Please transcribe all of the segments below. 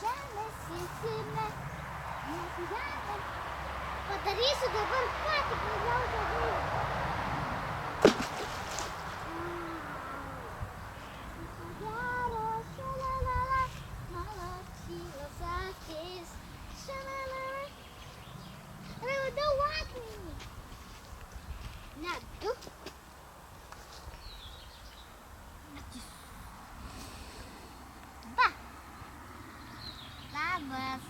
žemę sėsime, mūsų žemę. Padarysiu dabar patį gražiausią vaizdą. Gero, šalalala, mano tylos akis, šalalala. Radau akmenį. Net du. Va. Labas.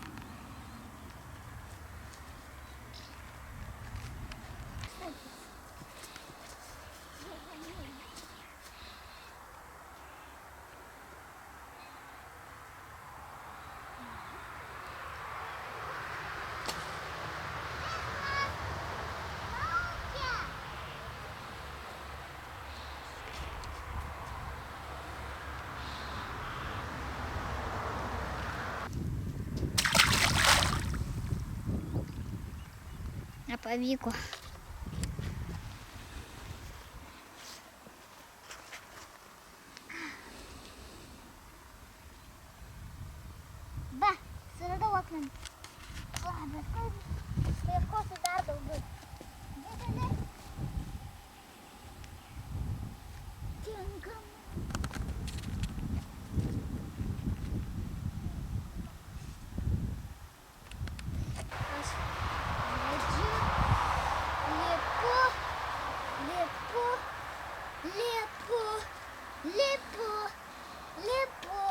Nepavyko. Va, suradau akmenį. Va, bet kaip ieškosiu dar daugiau. Didelė. Tinkama. Aš leidžiu. Lipu.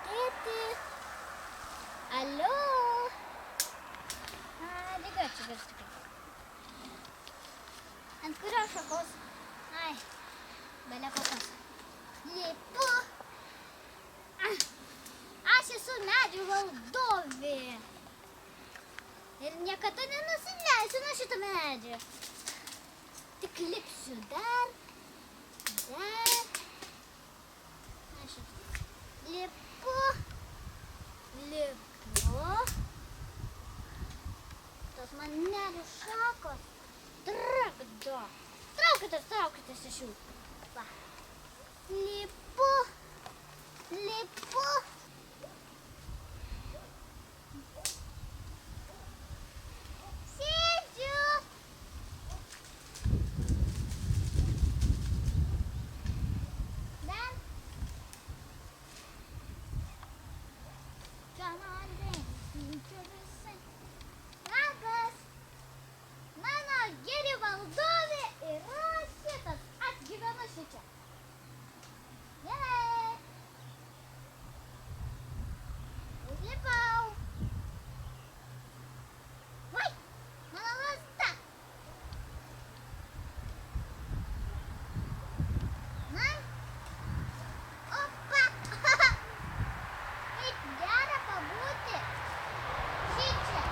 Tėti. Alio. Dėkui, čia garstikai. Ant kurios šakos? Ai, bele kokios. Lipu. Aš esu medžių valdovė. Ir niekada nenusileisiu nuo šito medžio. Tik lipsiu dar. Aš lipu. Tos manelių šakos trukdo. Traukitės iš jų. Va. Lipu. Labas! Mano geri valdovė yra šitas. Aš gyvenu šičia. Gerai. Užlipau. Vai, mano lazda. Na. Opa. Kaip gera pabūti. Šičia.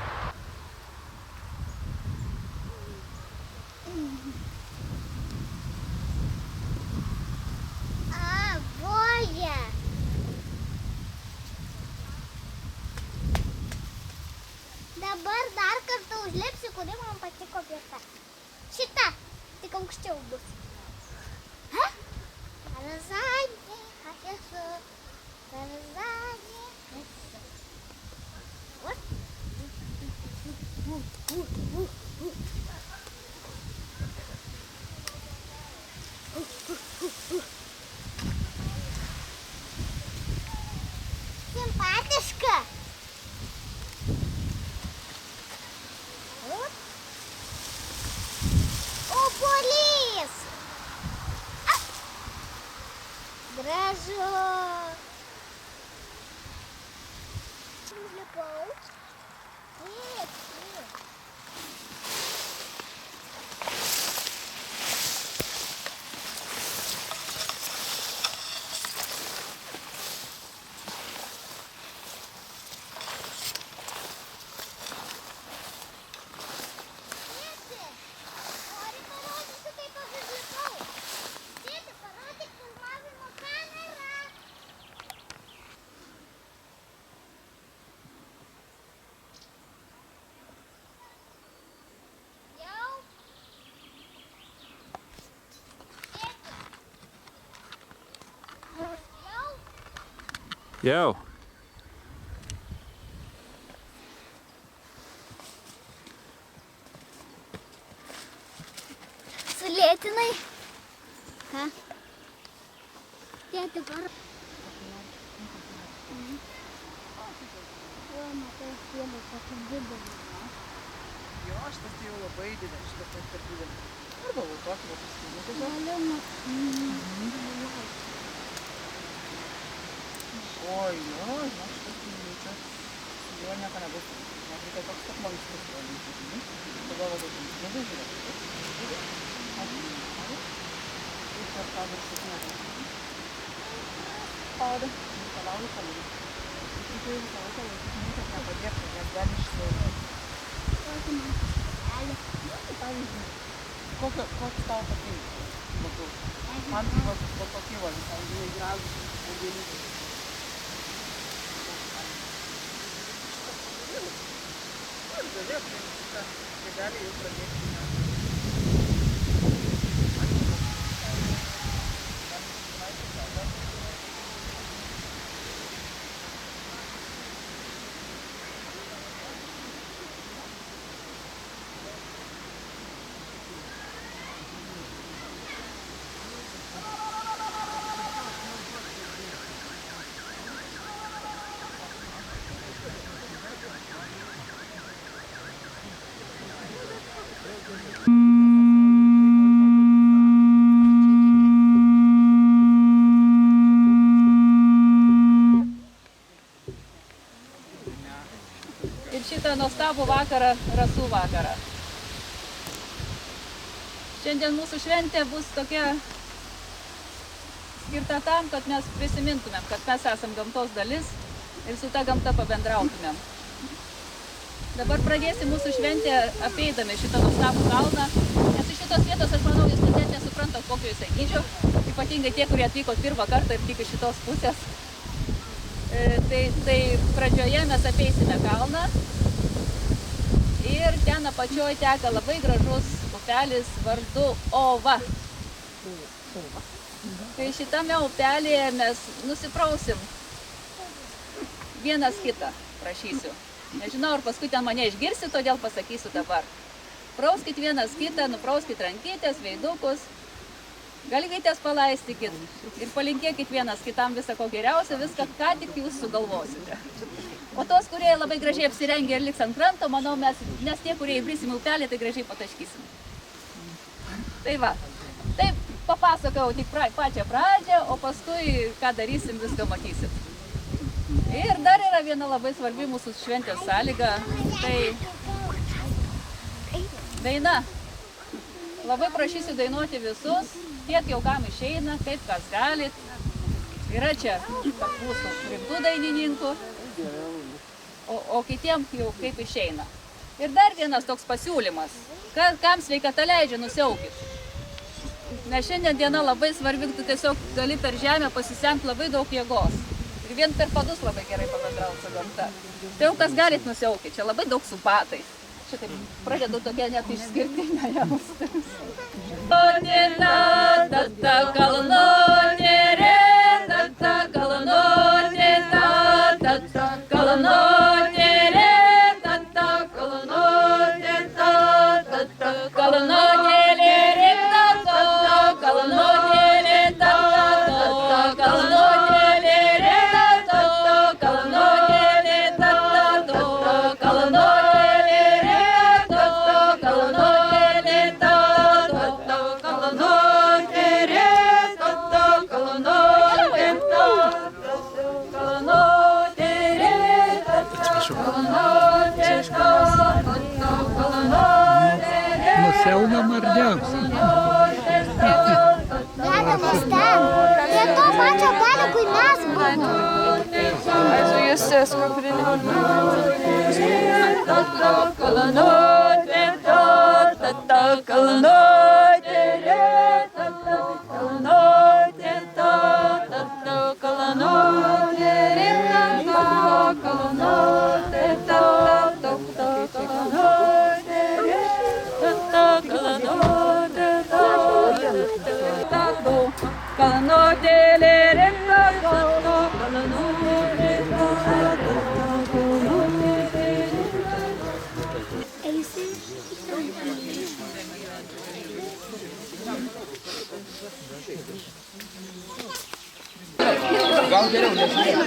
Voja. Dabar dar kartą užlipsiu, kuri man patiko vieta. Šita, tik aukščiau bus. Tarzanė, aš esu. Tarzanė, esu. Simpatiška. Obuolys. Gražu. Užlipau. Taip. Yo. Jo, šitas tai jau labai didelis, šitas net per didelis. Arba va tokį va paskirį tiesiog. Oi, jo, žinok, šitas tai jau čia su juo nieko nebus. Net reikia toks pat lankstus valintis. Tada va taip, nebežiūrėk. Ir per tą viršutinę. Spaudė, reikalauju palyginti. Tikrai visą laiką laikyti niekas nepadėktų, nes gali išsilaukti. Pavyzdžiui, koks tau patinka? Man tai va tokie va, visai gražūs augėliukai. Ir galėtų šitą kėdelį jau pradėti. Ir šitą nuostabų vakarą, rasų vakarą. Šiandien mūsų šventė bus tokia skirta tam, kad mes prisimintumėm, kad mes esam gamtos dalis ir su ta gamta pabendrautumėm. Dabar pradėsim mūsų šventę apeidami šitą nuostabų kalną, nes iš šitos vietos, aš manau, jūs net nesuprantat, kokio jisai dydžio, ypatingai tie, kurie atvyko pirmą kartą ir tik iš šitos pusės. Tai pradžioje mes apeisime kalną ir ten apačioj teka labai gražus upelis vardu Ova. Tai šitame upelėje mes nusiprausim vienas kitą, prašysiu. Nežinau, ar paskui ten mane išgirsi, todėl pasakysiu dabar. Prauskit vienas kitą, nuprauskit rankytės, veidukus, galvytės palaistykit ir palinkėkit vienas kitam visą ko geriausio, viską, ką tik jūs sugalvosite. O tos, kurie labai gražiai apsirengė ir liks ant kranto, manau, mes tie, kurie įbrisim į upelį, tai gražiai pataškysim. Tai va, taip papasakau tik pačią pradžią, o paskui, ką darysim, viską matysit. Ir dar yra viena labai svarbi mūsų šventės sąlyga, tai daina. Labai prašysiu dainuoti visus, tiek jau kam išeina, kaip kas galit. Yra čia mūsų rimtų dainininkų, o kitiem jau kaip išeina. Ir dar vienas toks pasiūlymas, kam sveikata leidžia, nusiaukit. Nes šiandien diena labai svarbi, tu tiesiog gali per žemę pasisemti labai daug jėgos. Ir vien per padus labai gerai pabendrauti su gamta. Tai jau kas galit nusiaukit, čia labai daug su batais. Šitaip pradedu tokia net išskirtinė jaustis. Nusiaunam ar ne? Dedamas ten. Prie to pačio pelio, kur mes buvome. Also jest skroprinė. Gal geriau nežiūrėk.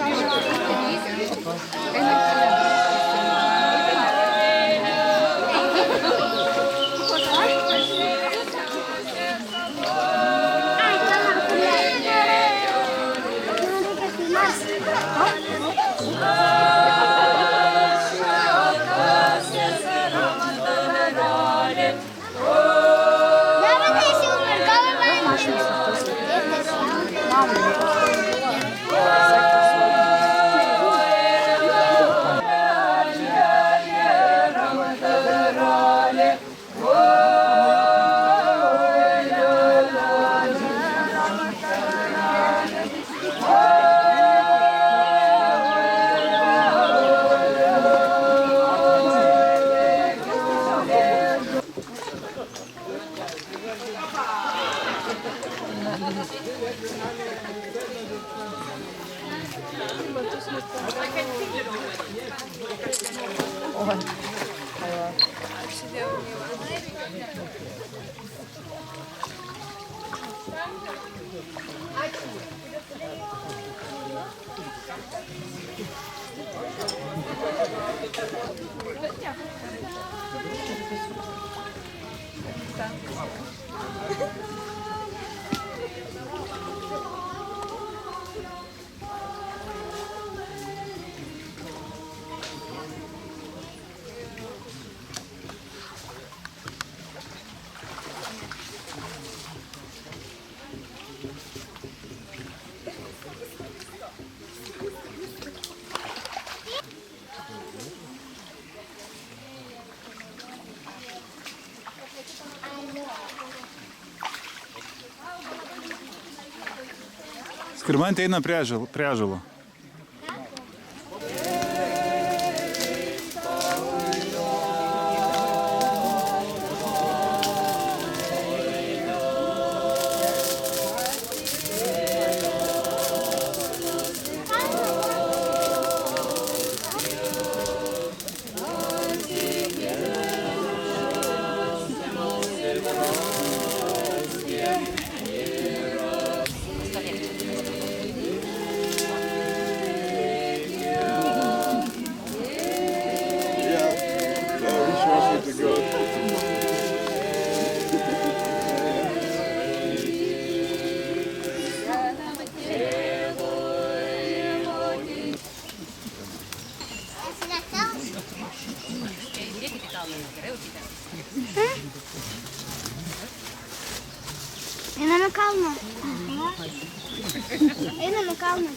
Skirmantė eina prie ąžuolo. Einam į kalną. Einam į kalną.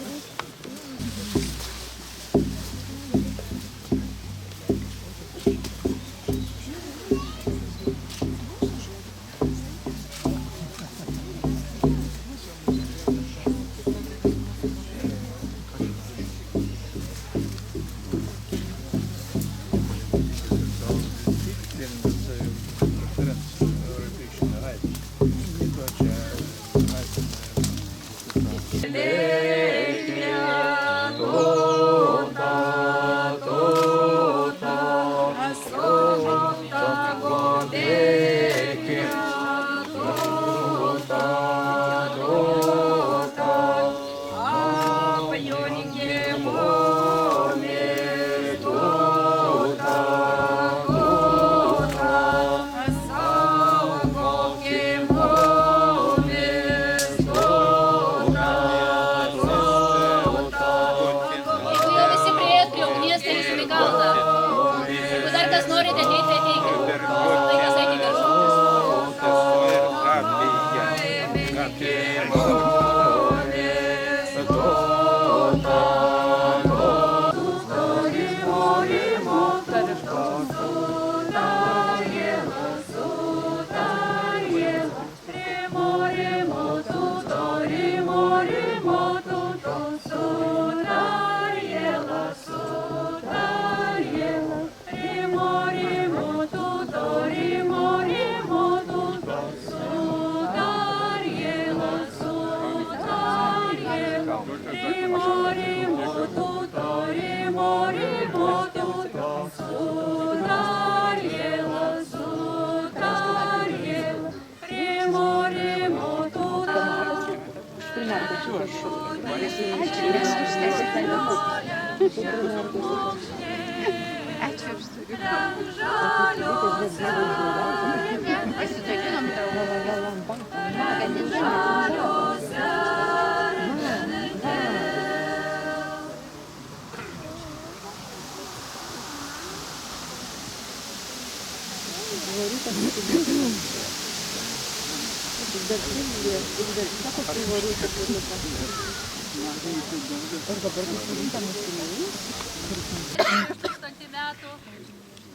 metų,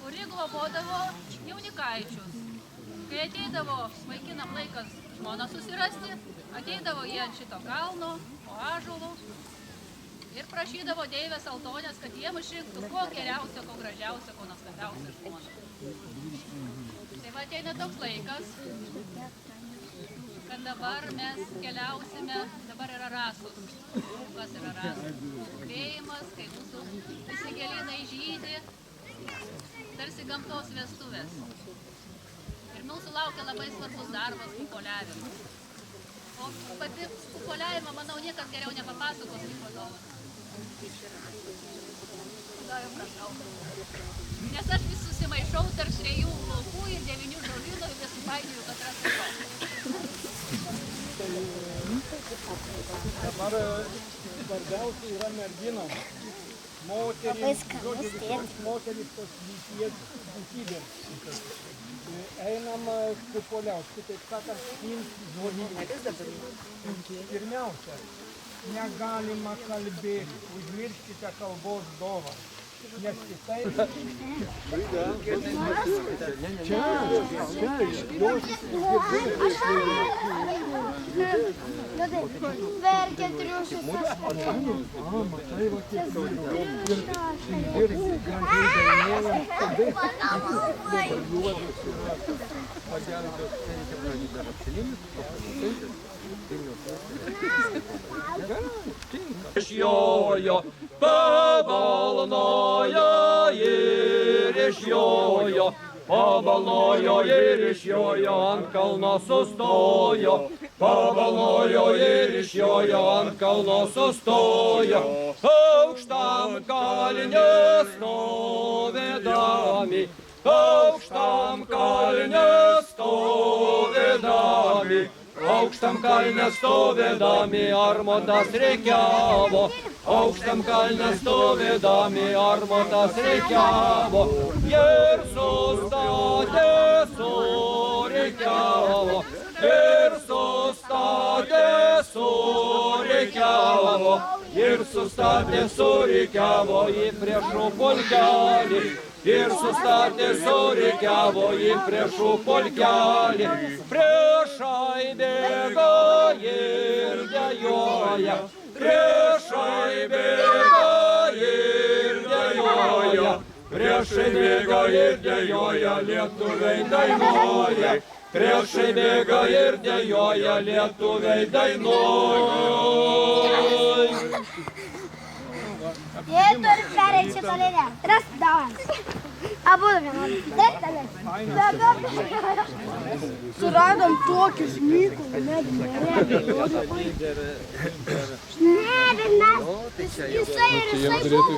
kuri globodavo jaunikaičius. Kai ateidavo vaikinam laikas žmoną susirasti, ateidavo jie ant šito kalno, po ąžuolų ir prašydavo deivės Altonės, kad jiem išrinktų kuo geriausią, kuo gražiausią, kuo nuostabiausią žmoną. Tai va ateina toks laikas, kad dabar mes keliausime, dabar yra rasos. Kas yra rasos? Vėjimas, kai mūsų visi gėlynai žydi, tarsi gamtos vestuvės. Ir mūsų laukia labai svarbus darbas - pupoliavimas. O pati pupoliavimą, manau, niekas geriau nepapasakos kaip vadovas. Gal jau prašau. Nes aš vis susimaišau tarp 3 laukų ir 9 žolynų ir vis supainioju, kad rastų. Dabar svarbiausia yra merginom. Moteris, moteriškos lyties būtybės. Einam pupoliaut, kitaip sakant, imti žolynų. Pirmiausia, negalima kalbėti, užmirškite kalbos dovaną. Nes kitaip... Verkia triušis. Išjojo, pabalnojo ir išjojo, pabalnojo ir išjojo, ant kalno sustojo, pabalnojo ir išjojo, ant kalno sustojo, aukštam kalne stovėdami, aukštam kalne stovėdami. Aukštam kalne stovėdami Armotas reikiavo, aukštam kalne stovėdami Armotas reikiavo, ir sustatė sureikiavo, ir sustatė sureikiavo, ir sustatė sureikiavo į priešų pulkelį. Ir sustatė surikiavo į priešų pulkelį, priešai bėga ir dejuoja, priešai bėga ir dejuoja, priešai bėga ir dejuoja, lietuviai dainuoja, priešai bėga ir dejuoja, lietuviai dainuoja. Jie turi pereiti šitą liniją. Tras davant. Abudu vienodai. Taip, tada. Suradom tokius mykulų, net nereikia. Ne, bet mes. Jisai ir jisai buvo.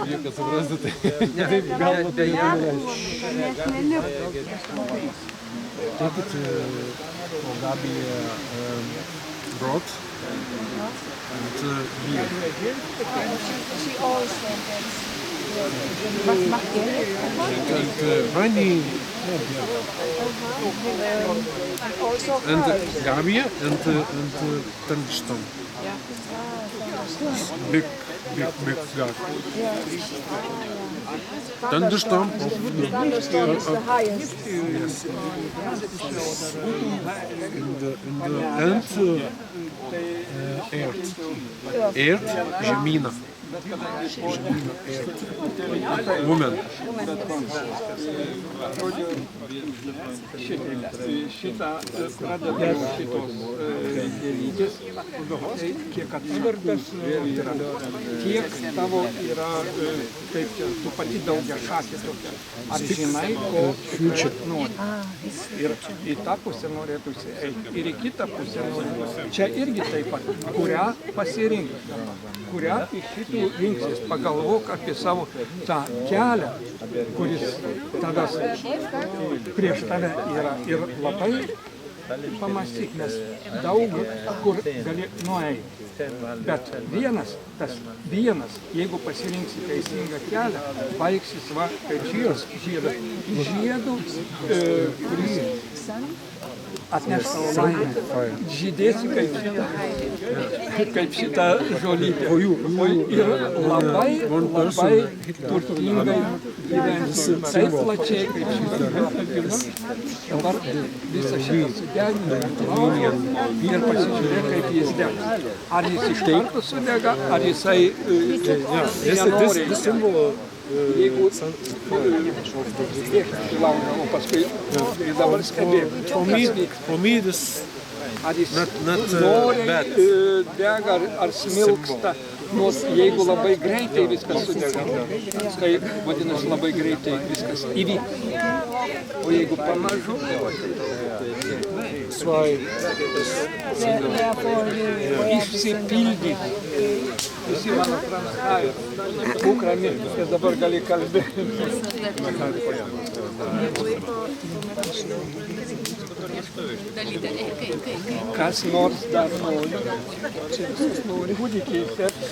Take it for Gabi brought and beer. She always said that. Was macht ihr jetzt? And brandy and Gabi and Thunderstorm. Big guy. Thunderstorm. Thunderstorm is the highest. Yes. And Earth, Gemina. Woman. Šitą pradeda šitos dėlygės, kiek atsvardas yra, kiek tavo yra, taip čia, tu pati daugia šakė tokia. Ar žinai, ko nori? Ir į tą pusę norėtųsi eiti, ir į kitą pusę norėtųsi. Čia irgi taip pat, kurią pasirinkti, kurią iš šitų rinksis, pagalvok apie savo tą kelią, kuris tada prieš tave yra ir labai pamąstyk, nes daug kur gali nueiti. Bet vienas, jeigu pasirinksi teisingą kelią, baigsis va, kaip šios žiedas. Žiedu, kuris atneš savo laimę. Žydėsi kaip šita žolytė. Ir labai turtingai gyvensi. Taip plačiai, kaip šita žolytė. Dabar visą šitą sudegina ir pasižiūrėk, kaip jis dega. Ar jis iš karto sudega, ar jisai nenori. Jeigu priekti laužą, o paskui dabar stebėk. For me, this Ar jis not noriai dega, ar smilksta. Nors jeigu labai greitai viskas sudega, tai vadinasi labai greitai viskas įvyks. O jeigu pamažu, išsipildys. Visi mano transkavę. Būk rami, ir dabar gali kalbėti. Kas nors dar nori. Čia viskas nori. Kūdikiai sergs.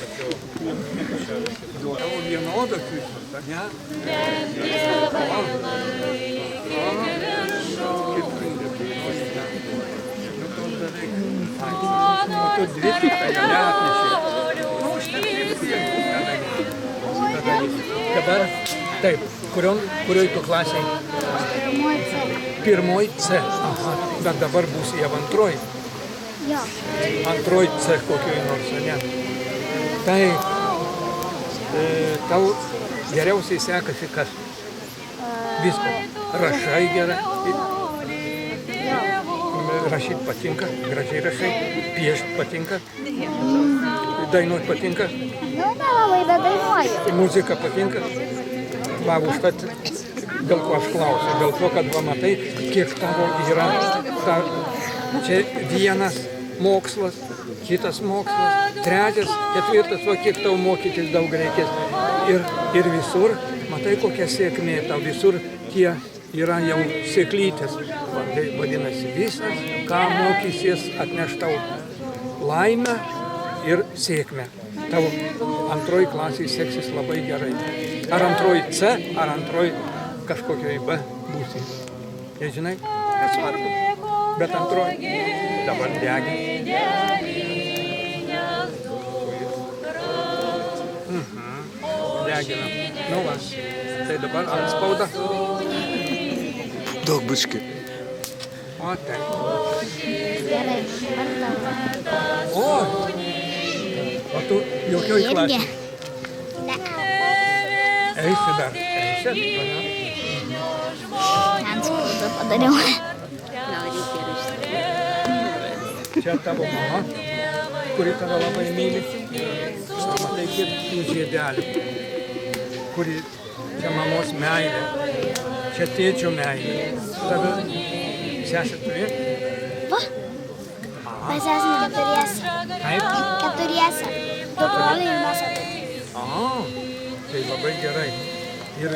Duodavo vienodą Kristus, ar ne? Tu dvi tik tai neatnešė. Dabar, taip, kurioj tu klasiai? Pirmoj C. Aha, bet dabar būsi jau antroj. Jo. Antroj C kokioj nors, ne? Tai tau geriausiai sekasi kas? Visko. Rašai gerai. Rašyt patinka, gražiai rašai. Piešt patinka. Dainuot patinka. Nu, nelabai, bet dainuoju. Muzika patinka. Va, užtat, dėl ko aš klausiu. Dėl to, kad va matai, kiek tavo yra. Čia vienas mokslas, kitas mokslas, trečias, ketvirtas, va kiek tau mokytis daug reikės. Ir visur, matai, kokia sėkmė tau, visur tie yra jau sėklytės. Vadinasi, visas, ką mokysies, atneš tau laimę ir sėkmę. Tavo antroji klasė seksis labai gerai. Ar antroji C, ar antroji kažkokioj B būsi. Jei žinai, nesvarbu. Bet antroji dabar degi. Degina. Nu va, tai dabar antspauda. daug biški. O taip. Gerai, O tu jokioj irgi. klasėj? Ne. Eisi dar. Eisi? Antspaudą padariau. Čia tavo mama, kuri tave labai myli. Matai, kiek tų žiedelių, kuri čia mamos meilė, čia tėčio meilė. Tave sesė turi? Va, mes esame keturiese. Kaip? Keturiese. Du broliai ir mes abi. Tai labai gerai. Ir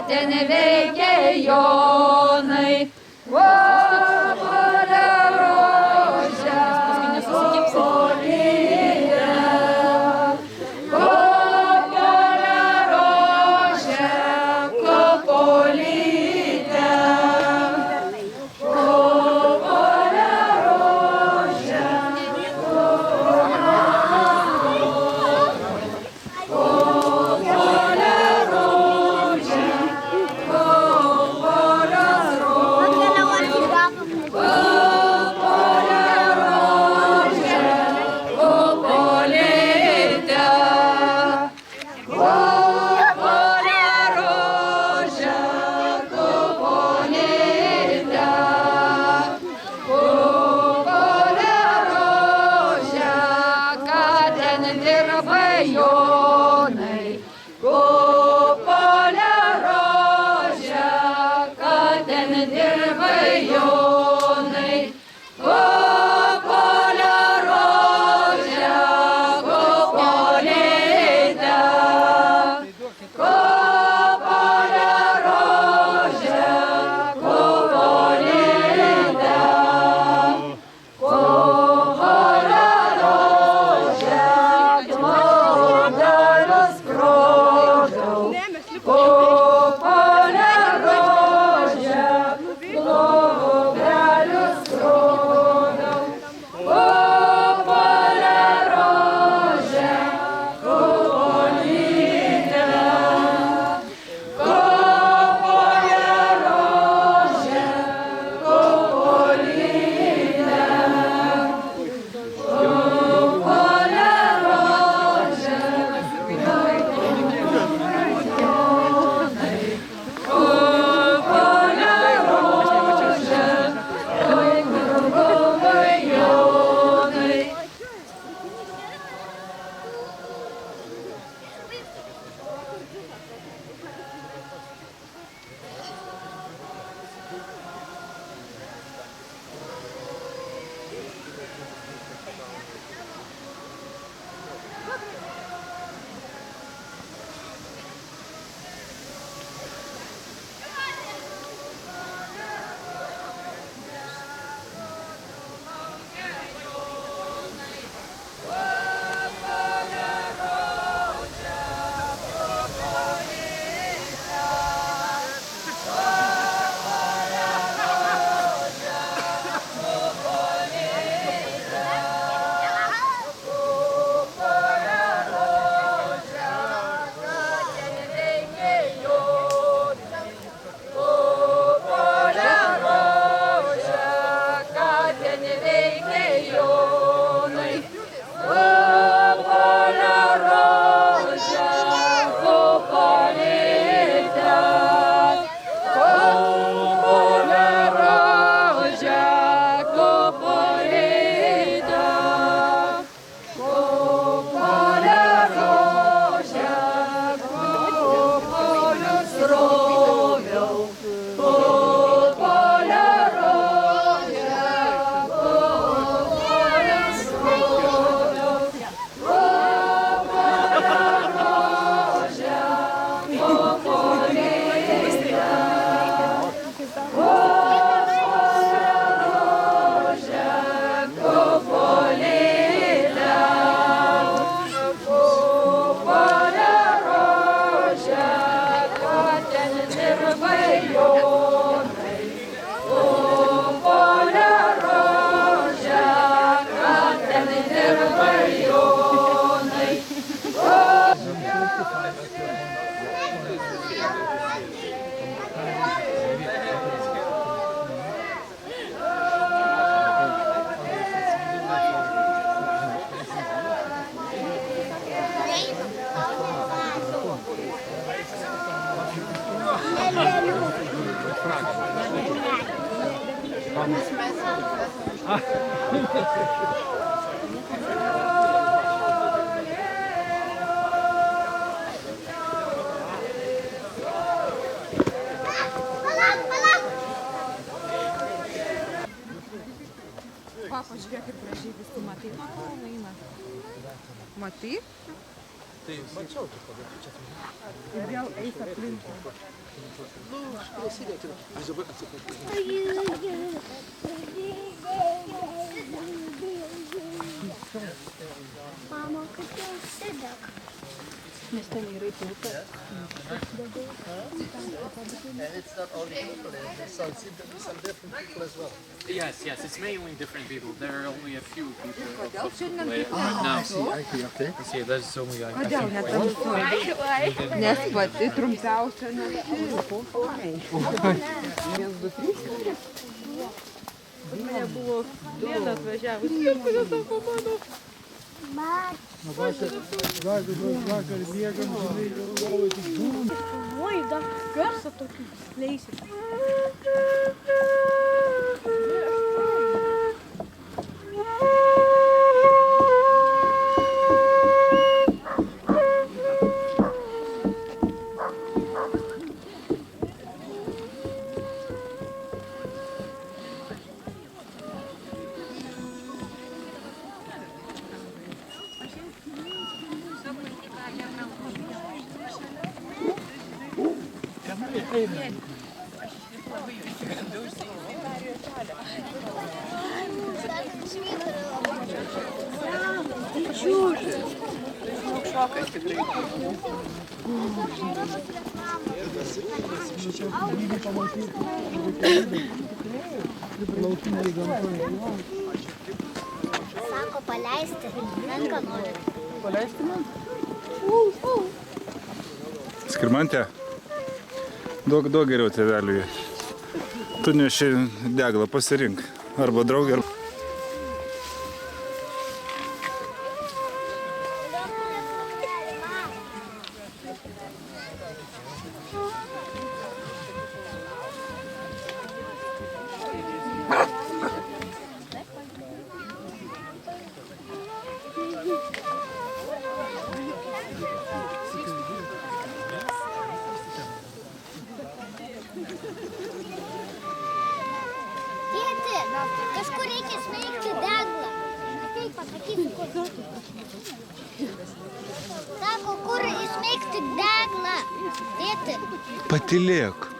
Ten dirbajonai, kupolia rožė, kad ten dirbajonai, kupolia rožė, kupolita, kupolia rožė, kupolita, kupolia rožė, globalius skrodau, kupolia rožė, globalius skrodau, kupolia rožė, kupolita, kupolia rožė, kupolita, kupolia rožė, Papa, žiūrėk, kaip gražiai visi matai, nuo kalno eina. Matai? Tai mačiau, tu padarai čia. Ir vėl eis aplinkui. Nu, prasidėti. Aš dabar atsiprašau. Mama, kaip jau užsideg. Nes ten yra tiltas. And it's not only people, there's some different people as well. Yes, it's mainly different people. There are only a few people Kodėl šiandien right taip now. Okay. See, there's only I Kodėl think netamsuoji? Nes pati trumpiausia nes Pas mane buvo vienas važiavus. Ir kodėl sako mano? Vakar bėgam, žinai, galvoju, tik dūm. Oi, dar garsą tokį leisi. Šokas tikrai. Sako paleisti, ranką nori. Paleisti man? Skirmantė, daug geriau tėveliui. Tu neši deglą, pasirink. Arba draugė, arba... Tėti, kažkur reikia smeigti deglą. Ateik, pasakysiu, kur. Sako, kur įsmeigti deglą. Tėti. Patylėk.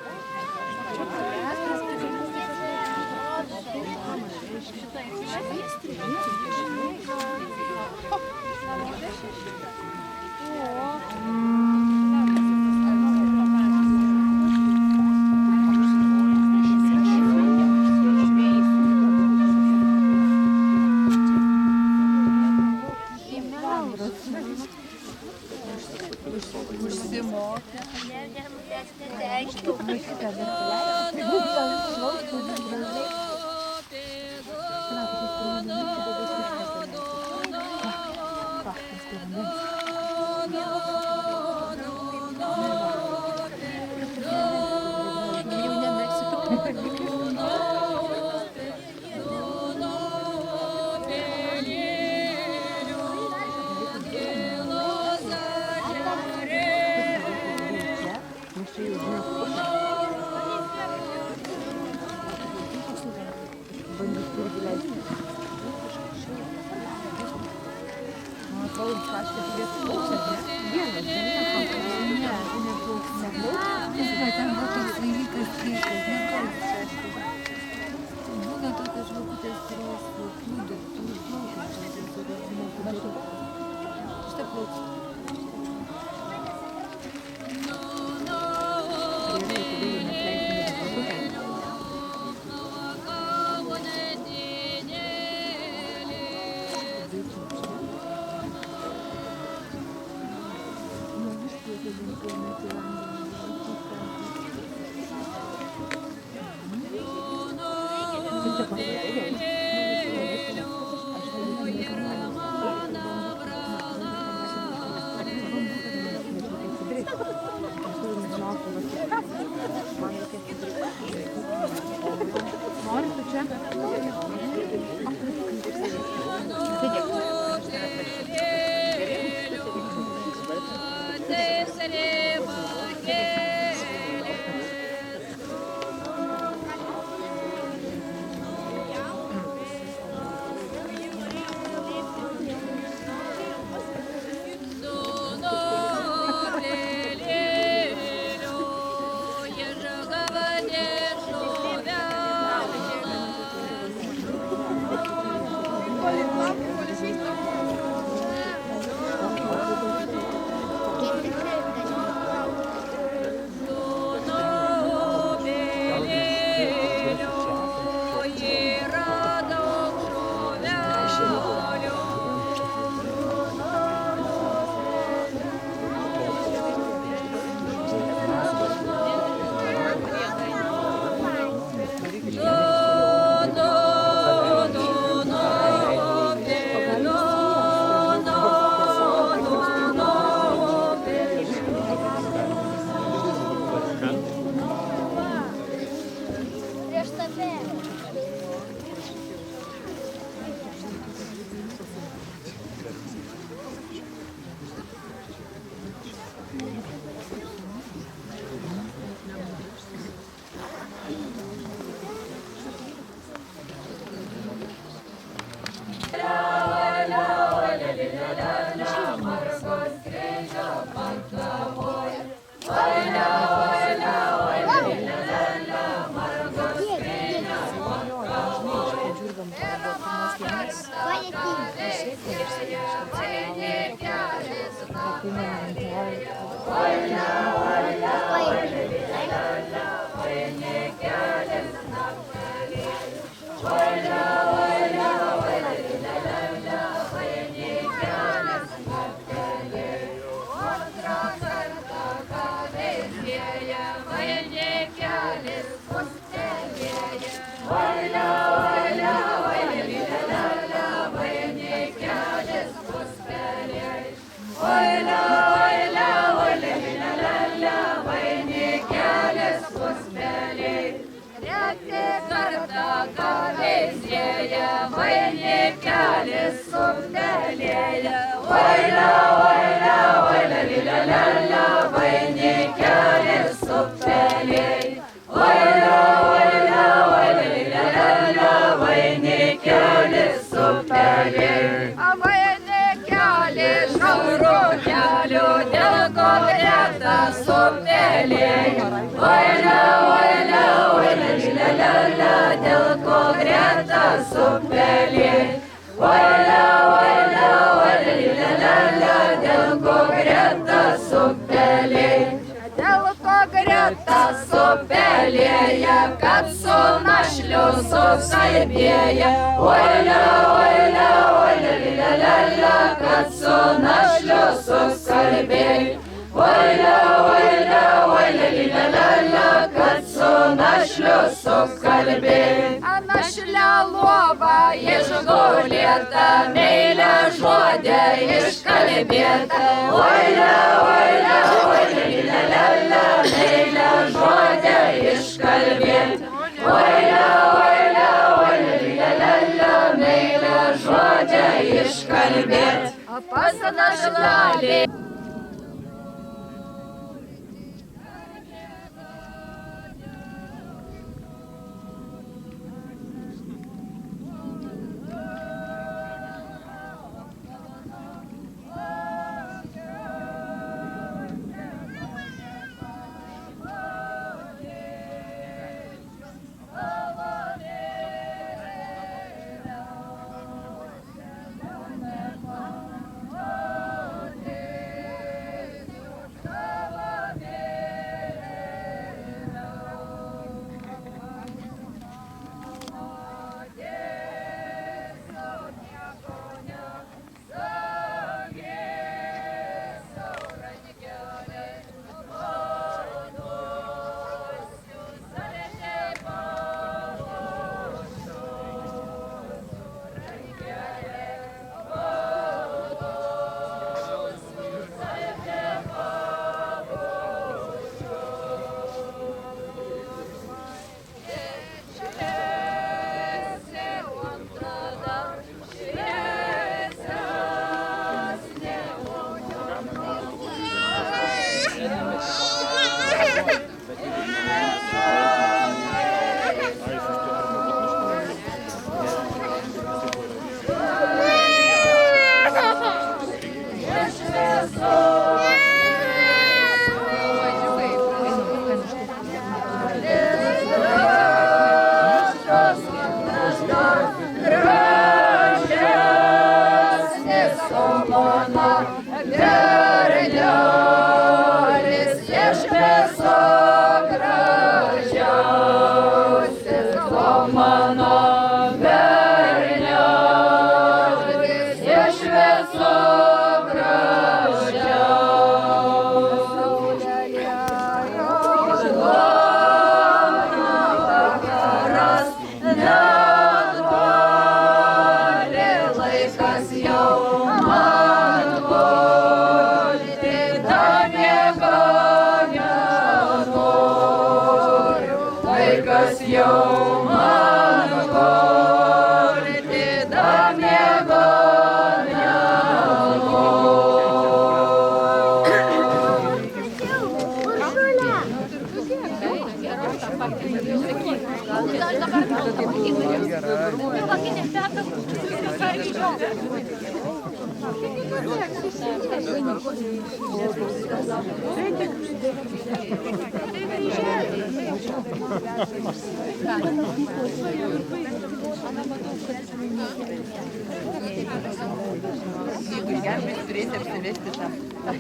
Jeigu gelbės, turėsi apsivesti tą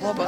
bobą.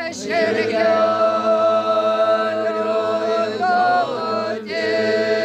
Aš ir galiu tavo dėti.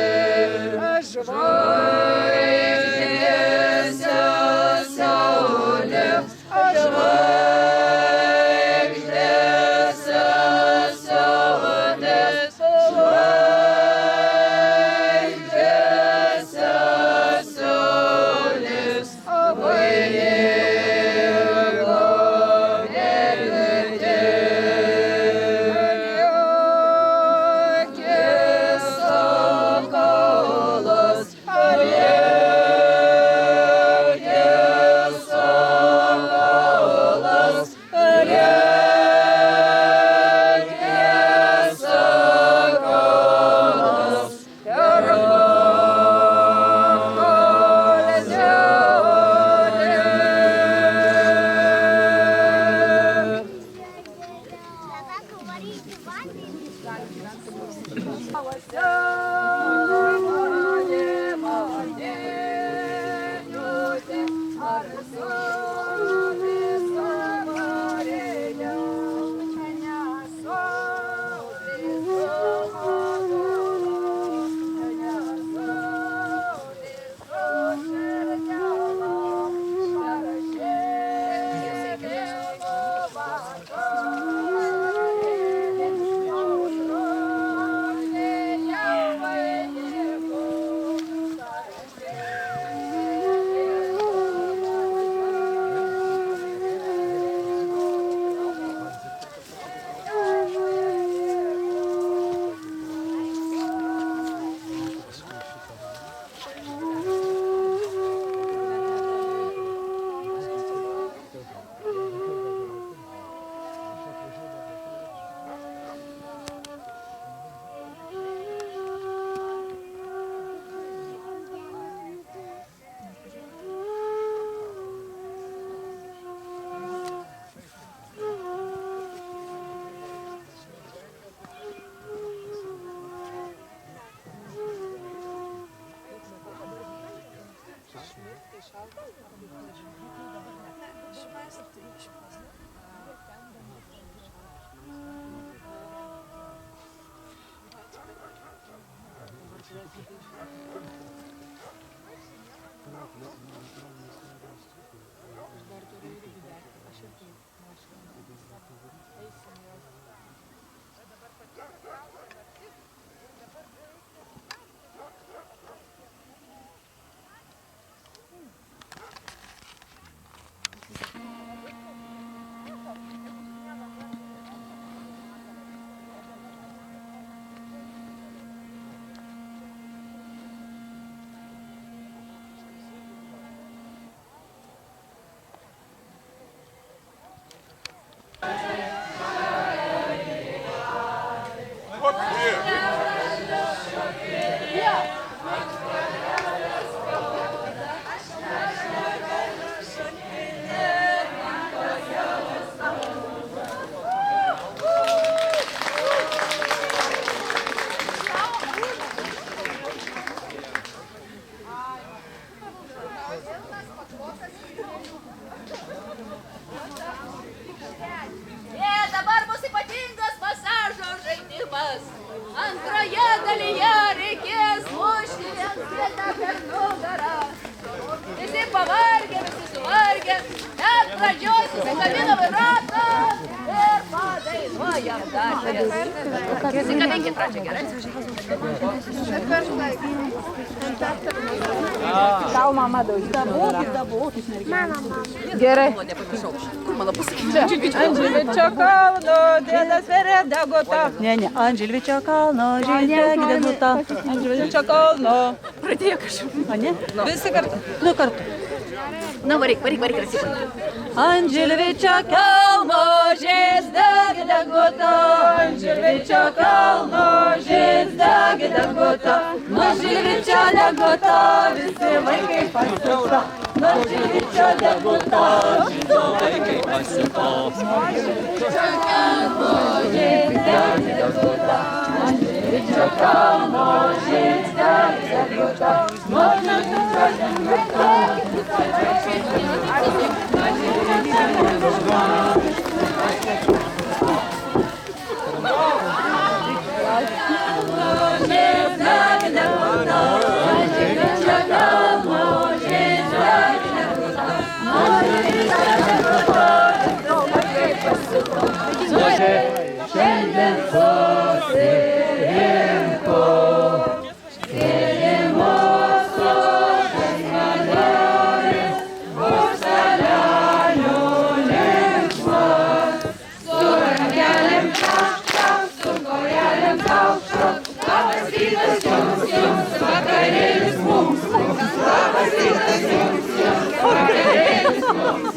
Dabar bus ypatingas masažo žaidimas. Antroje dalyje reikės mušti viens kitą per nugarą. Visi pavargę, visi suvargę, bet pradžioj susikabinam į ratą ir padainuojam dažės. Susikabinkit pradžią, gerai? Tau mama daugiau. Dabokit. Gerai. Kur mano pasakyti? Andželvičio kalno, dėdas verė degota. Ne, Andželvičio kalno, žaidė degota. Andželvičio kalno. Pradėjo kažkaip. O ne? Visi kartu. Du kartų. Na, varyk, krasipai. Andželvičio kalno, žaidė degota. Andželvičio kalno, žaidė degota. Andželvičio degota, visi vaikai pasiuto. Andželvičio degota, žydų vaikai pasiuto. Andželvičio kalno, žaidė degota. Andželvičio kalno, žaidė degota. Andželvičio degota. Šiandien susirinko skyrimo sodas malonės, už salelių linksmas, su rankelėm šaukštam, su kojelėm kaukštam, labas rytas jums, vakarėlis mums, labas rytas jums, vakarėlis mums.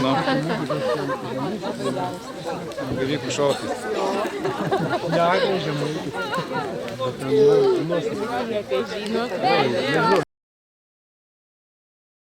Nu. Pavyko šaukti. Ne, žemai.